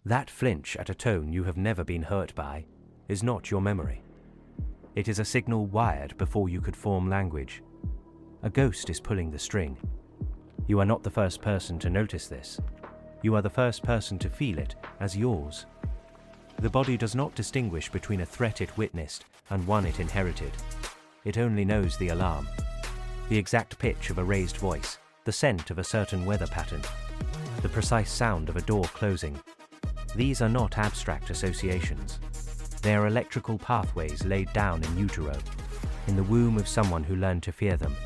That flinch at a tone you have never been hurt by is not your memory. It is a signal wired before you could form language. A ghost is pulling the string. You are not the first person to notice this. You are the first person to feel it as yours. The body does not distinguish between a threat it witnessed and one it inherited. It only knows the alarm, the exact pitch of a raised voice, the scent of a certain weather pattern, the precise sound of a door closing. These are not abstract associations. They are electrical pathways laid down in utero, in the womb of someone who learned to fear them.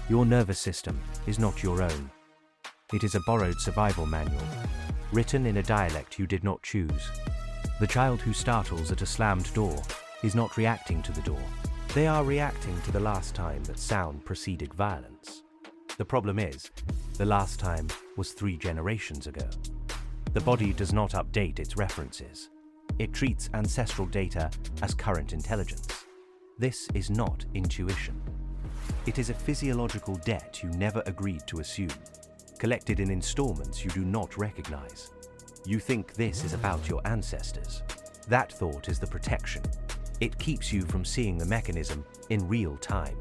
Your nervous system is not your own. It is a borrowed survival manual, written in a dialect you did not choose. The child who startles at a slammed door is not reacting to the door. They are reacting to the last time that sound preceded violence. The problem is, the last time was 3 generations ago. The body does not update its references. It treats ancestral data as current intelligence. This is not intuition. It is a physiological debt you never agreed to assume, collected in installments you do not recognize. You think this is about your ancestors. That thought is the protection. It keeps you from seeing the mechanism in real time.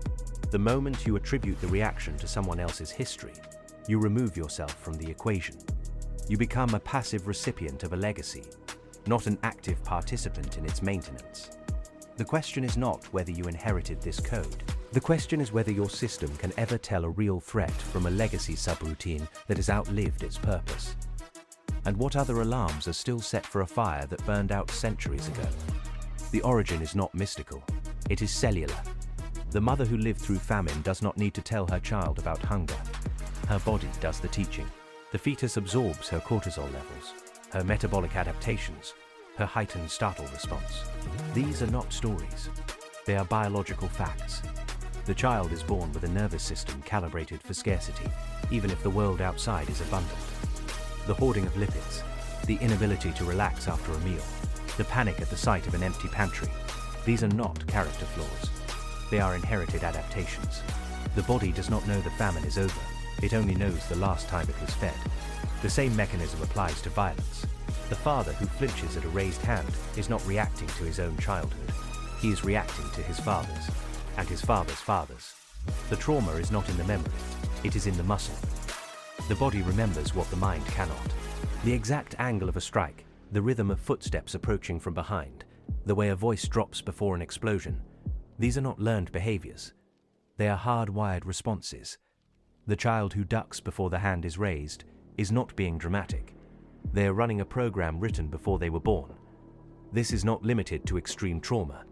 The moment you attribute the reaction to someone else's history, you remove yourself from the equation. You become a passive recipient of a legacy, not an active participant in its maintenance. The question is not whether you inherited this code. The question is whether your system can ever tell a real threat from a legacy subroutine that has outlived its purpose. And what other alarms are still set for a fire that burned out centuries ago? The origin is not mystical. It is cellular. The mother who lived through famine does not need to tell her child about hunger. Her body does the teaching. The fetus absorbs her cortisol levels, her metabolic adaptations, her heightened startle response. These are not stories. They are biological facts. The child is born with a nervous system calibrated for scarcity, even if the world outside is abundant. The hoarding of lipids, the inability to relax after a meal, the panic at the sight of an empty pantry. These are not character flaws. They are inherited adaptations. The body does not know the famine is over. It only knows the last time it was fed. The same mechanism applies to violence. The father who flinches at a raised hand is not reacting to his own childhood. He is reacting to his father's, and his father's fathers. The trauma is not in the memory. It is in the muscle. The body remembers what the mind cannot. The exact angle of a strike, the rhythm of footsteps approaching from behind, the way a voice drops before an explosion. These are not learned behaviors. They are hardwired responses. The child who ducks before the hand is raised is not being dramatic. They are running a program written before they were born. This is not limited to extreme trauma.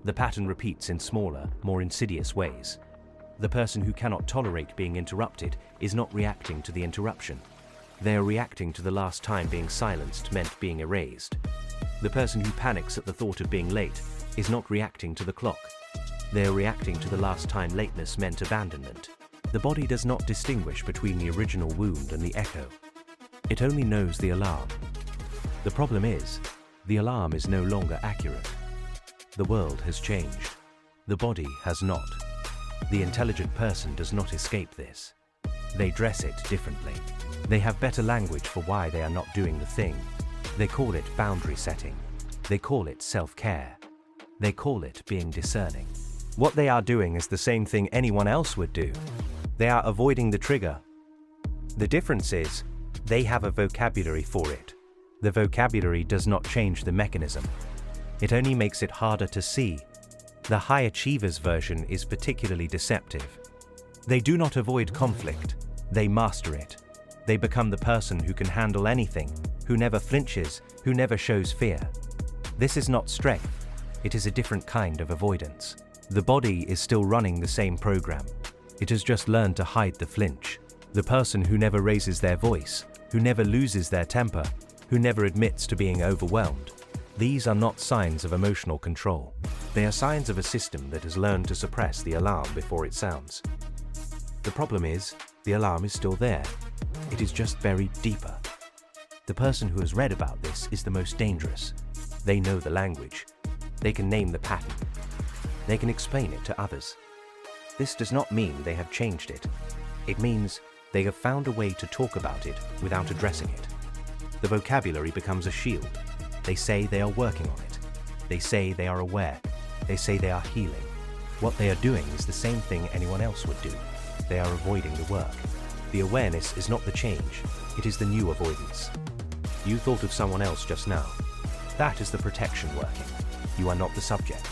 The pattern repeats in smaller, more insidious ways. The person who cannot tolerate being interrupted is not reacting to the interruption. They are reacting to the last time being silenced meant being erased. The person who panics at the thought of being late is not reacting to the clock. They are reacting to the last time lateness meant abandonment. The body does not distinguish between the original wound and the echo. It only knows the alarm. The problem is, the alarm is no longer accurate. The world has changed. The body has not. The intelligent person does not escape this. They dress it differently. They have better language for why they are not doing the thing. They call it boundary setting. They call it self-care. They call it being discerning. What they are doing is the same thing anyone else would do. They are avoiding the trigger. The difference is, they have a vocabulary for it. The vocabulary does not change the mechanism. It only makes it harder to see. The high achievers version is particularly deceptive. They do not avoid conflict. They master it. They become the person who can handle anything, who never flinches, who never shows fear. This is not strength. It is a different kind of avoidance. The body is still running the same program. It has just learned to hide the flinch. The person who never raises their voice, who never loses their temper, who never admits to being overwhelmed. These are not signs of emotional control. They are signs of a system that has learned to suppress the alarm before it sounds. The problem is, the alarm is still there. It is just buried deeper. The person who has read about this is the most dangerous. They know the language. They can name the pattern. They can explain it to others. This does not mean they have changed it. It means they have found a way to talk about it without addressing it. The vocabulary becomes a shield. They say they are working on it. They say they are aware. They say they are healing. What they are doing is the same thing anyone else would do. They are avoiding the work. The awareness is not the change, it is the new avoidance. You thought of someone else just now. That is the protection working. You are not the subject.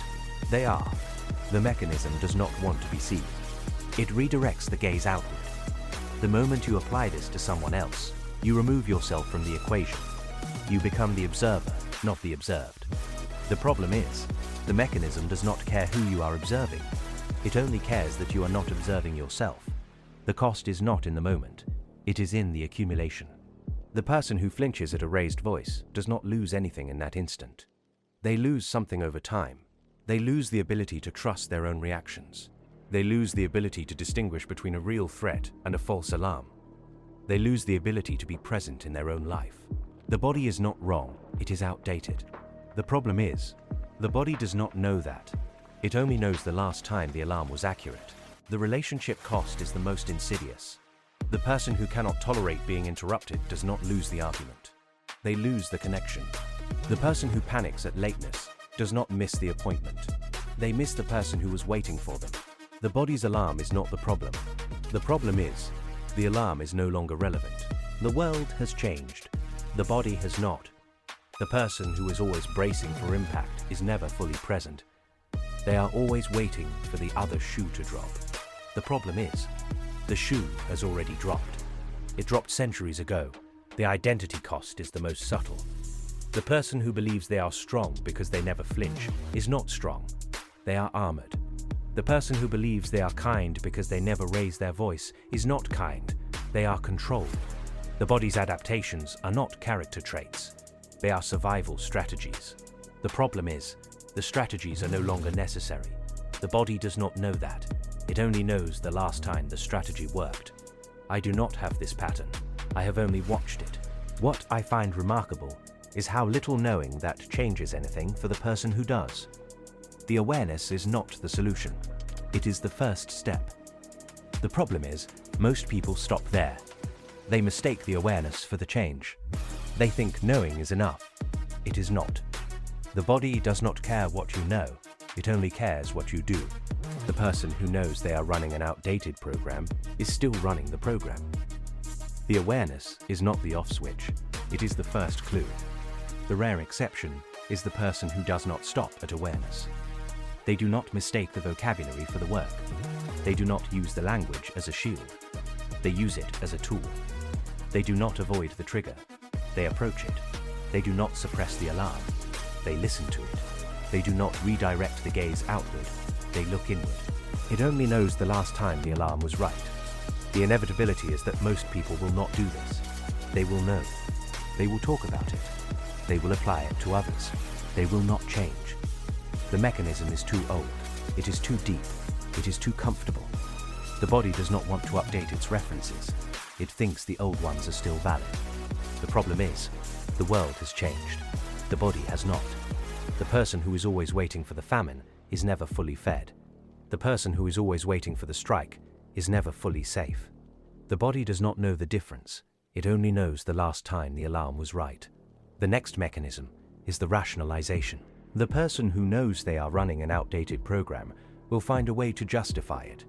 They are. The mechanism does not want to be seen. It redirects the gaze outward. The moment you apply this to someone else, you remove yourself from the equation. You become the observer, not the observed. The problem is, the mechanism does not care who you are observing. It only cares that you are not observing yourself. The cost is not in the moment, it is in the accumulation. The person who flinches at a raised voice does not lose anything in that instant. They lose something over time. They lose the ability to trust their own reactions. They lose the ability to distinguish between a real threat and a false alarm. They lose the ability to be present in their own life. The body is not wrong, it is outdated. The problem is, the body does not know that. It only knows the last time the alarm was accurate. The relationship cost is the most insidious. The person who cannot tolerate being interrupted does not lose the argument. They lose the connection. The person who panics at lateness does not miss the appointment. They miss the person who was waiting for them. The body's alarm is not the problem. The problem is, the alarm is no longer relevant. The world has changed. The body has not. The person who is always bracing for impact is never fully present. They are always waiting for the other shoe to drop. The problem is, the shoe has already dropped. It dropped centuries ago. The identity cost is the most subtle. The person who believes they are strong because they never flinch is not strong. They are armored. The person who believes they are kind because they never raise their voice is not kind. They are controlled. The body's adaptations are not character traits. They are survival strategies. The problem is, the strategies are no longer necessary. The body does not know that. It only knows the last time the strategy worked. I do not have this pattern. I have only watched it. What I find remarkable is how little knowing that changes anything for the person who does. The awareness is not the solution. It is the first step. The problem is, most people stop there. They mistake the awareness for the change. They think knowing is enough. It is not. The body does not care what you know. It only cares what you do. The person who knows they are running an outdated program is still running the program. The awareness is not the off switch. It is the first clue. The rare exception is the person who does not stop at awareness. They do not mistake the vocabulary for the work. They do not use the language as a shield. They use it as a tool. They do not avoid the trigger. They approach it. They do not suppress the alarm. They listen to it. They do not redirect the gaze outward. They look inward. It only knows the last time the alarm was right. The inevitability is that most people will not do this. They will know. They will talk about it. They will apply it to others. They will not change. The mechanism is too old. It is too deep. It is too comfortable. The body does not want to update its references. It thinks the old ones are still valid. The problem is, the world has changed. The body has not. The person who is always waiting for the famine is never fully fed. The person who is always waiting for the strike is never fully safe. The body does not know the difference. It only knows the last time the alarm was right. The next mechanism is the rationalization. The person who knows they are running an outdated program will find a way to justify it.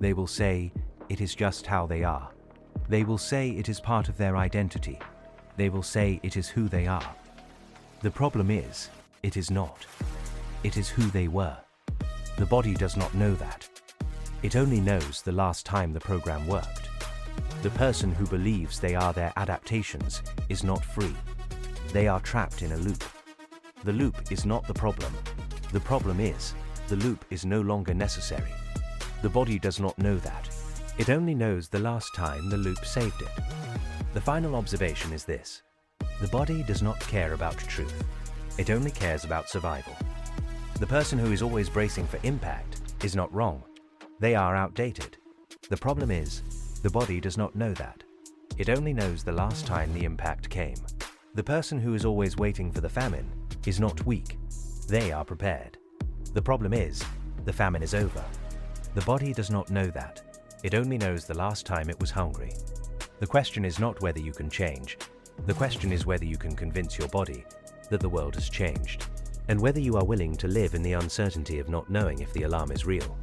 They will say, it is just how they are. They will say it is part of their identity. They will say it is who they are. The problem is, it is not. It is who they were. The body does not know that. It only knows the last time the program worked. The person who believes they are their adaptations is not free. They are trapped in a loop. The loop is not the problem. The problem is, the loop is no longer necessary. The body does not know that. It only knows the last time the loop saved it. The final observation is this. The body does not care about truth. It only cares about survival. The person who is always bracing for impact is not wrong. They are outdated. The problem is, the body does not know that. It only knows the last time the impact came. The person who is always waiting for the famine is not weak. They are prepared. The problem is, the famine is over. The body does not know that. It only knows the last time it was hungry. The question is not whether you can change. The question is whether you can convince your body that the world has changed, and whether you are willing to live in the uncertainty of not knowing if the alarm is real.